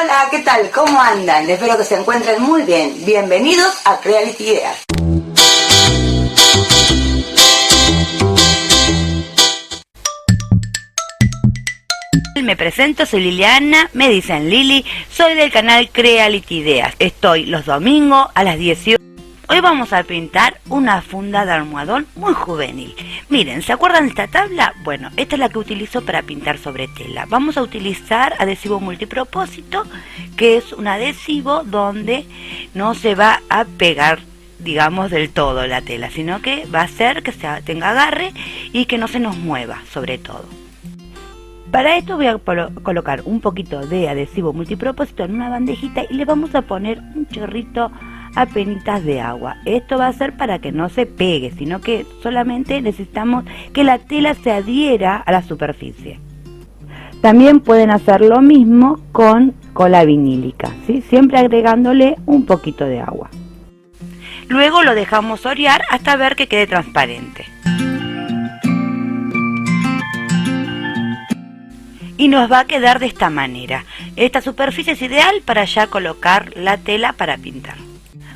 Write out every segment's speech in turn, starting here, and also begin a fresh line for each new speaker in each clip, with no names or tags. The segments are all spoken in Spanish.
Hola, ¿qué tal? ¿Cómo andan? Espero que se encuentren muy bien. Bienvenidos a Creality Ideas. Me presento, soy Liliana, me dicen Lili, soy del canal Creality Ideas. Estoy los domingos a las 18. Hoy vamos a pintar una funda de almohadón muy juvenil. Miren, ¿se acuerdan de esta tabla? Bueno, esta es la que utilizo para pintar sobre tela. Vamos a utilizar adhesivo multipropósito, que es un adhesivo donde no se va a pegar, digamos, del todo la tela, sino que va a hacer que tenga agarre y que no se nos mueva, sobre todo. Para esto voy a colocar un poquito de adhesivo multipropósito en una bandejita y le vamos a poner un chorrito apenitas de agua. Esto va a ser para que no se pegue, sino que solamente necesitamos que la tela se adhiera a la superficie. También pueden hacer lo mismo con cola vinílica, ¿sí? Siempre agregándole un poquito de agua. Luego lo dejamos orear hasta ver que quede transparente. Y nos va a quedar de esta manera. Esta superficie es ideal para ya colocar la tela para pintar.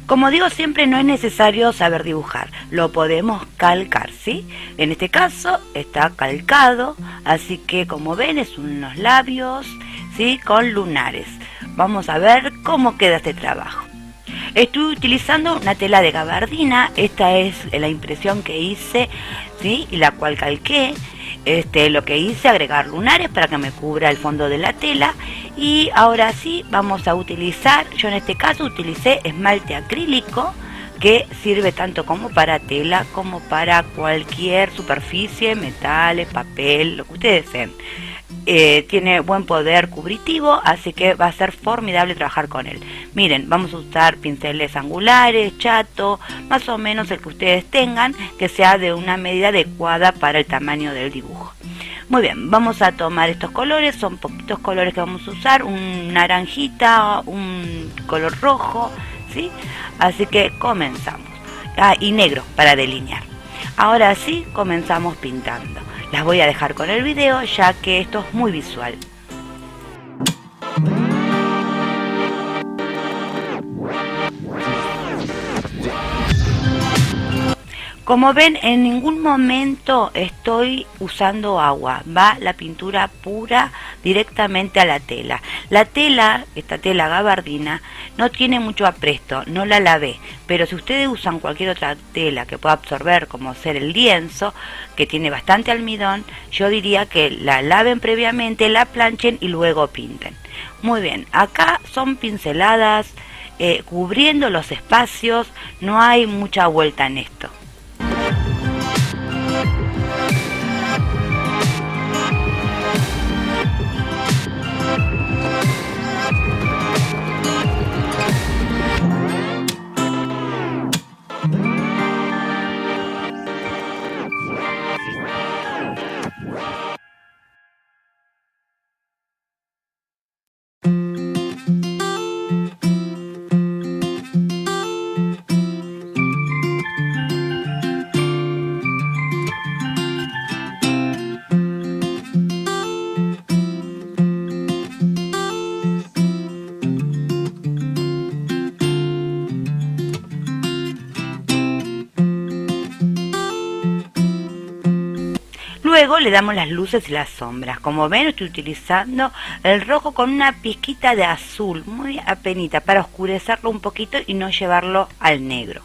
Como digo siempre, no es necesario saber dibujar, lo podemos calcar, ¿sí? En este caso está calcado, así que como ven es unos labios, ¿sí? Con lunares. Vamos a ver cómo queda este trabajo. Estoy utilizando una tela de gabardina, esta es la impresión que hice, ¿sí? Y la cual calqué. Lo que hice, agregar lunares para que me cubra el fondo de la tela. Y ahora sí vamos a utilizar, yo en este caso utilicé esmalte acrílico, que sirve tanto como para tela como para cualquier superficie, metales, papel, lo que ustedes deseen. Tiene buen poder cubritivo, así que va a ser formidable trabajar con él. Miren, vamos a usar pinceles angulares, chato, más o menos el que ustedes tengan, que sea de una medida adecuada para el tamaño del dibujo. Muy bien, vamos a tomar estos colores, son poquitos colores que vamos a usar, un naranjita, un color rojo, ¿sí? Así que comenzamos. Y negro para delinear. Ahora sí, comenzamos pintando. Las voy a dejar con el video, ya que esto es muy visual. Como ven, en ningún momento estoy usando agua, va la pintura pura directamente a la tela. La tela, esta tela gabardina, no tiene mucho apresto, no la lavé, pero si ustedes usan cualquier otra tela que pueda absorber, como ser el lienzo, que tiene bastante almidón, yo diría que la laven previamente, la planchen y luego pinten. Muy bien, acá son pinceladas, cubriendo los espacios, no hay mucha vuelta en esto. Luego le damos las luces y las sombras. Como ven, estoy utilizando el rojo con una pizquita de azul, muy apenita, para oscurecerlo un poquito y no llevarlo al negro.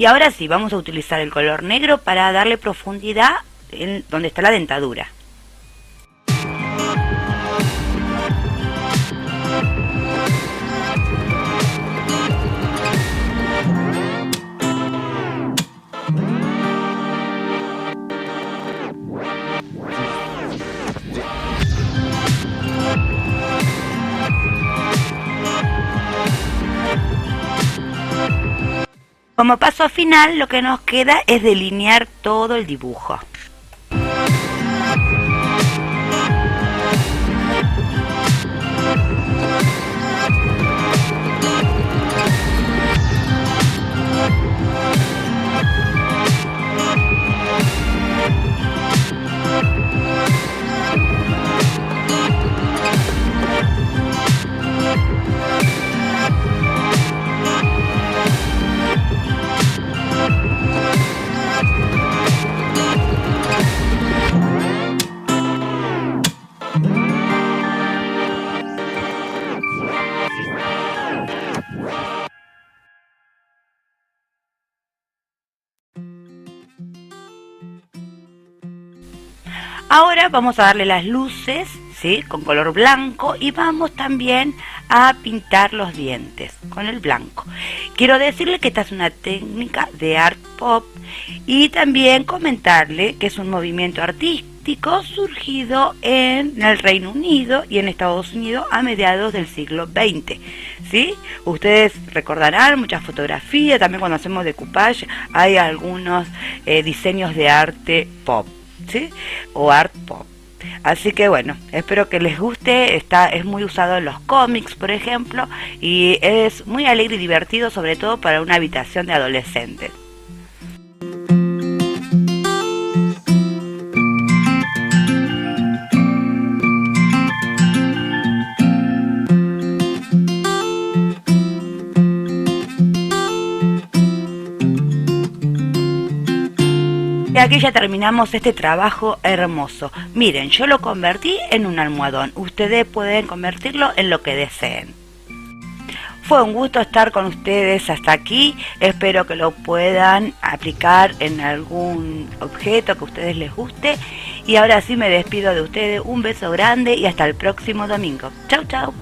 Y ahora sí, vamos a utilizar el color negro para darle profundidad en donde está la dentadura. Como paso final, lo que nos queda es delinear todo el dibujo. Ahora vamos a darle las luces, ¿sí?, con color blanco, y vamos también a pintar los dientes con el blanco. Quiero decirle que esta es una técnica de art pop y también comentarle que es un movimiento artístico surgido en el Reino Unido y en Estados Unidos a mediados del siglo XX, ¿sí? Ustedes recordarán muchas fotografías, también cuando hacemos decoupage hay algunos diseños de arte pop, ¿sí?, o art pop. Así que bueno, espero que les guste. Es muy usado en los cómics, por ejemplo, y es muy alegre y divertido, sobre todo para una habitación de adolescentes. Y aquí ya terminamos este trabajo hermoso. Miren, yo lo convertí en un almohadón. Ustedes pueden convertirlo en lo que deseen. Fue un gusto estar con ustedes hasta aquí. Espero que lo puedan aplicar en algún objeto que a ustedes les guste. Y ahora sí me despido de ustedes. Un beso grande y hasta el próximo domingo. Chau, chau.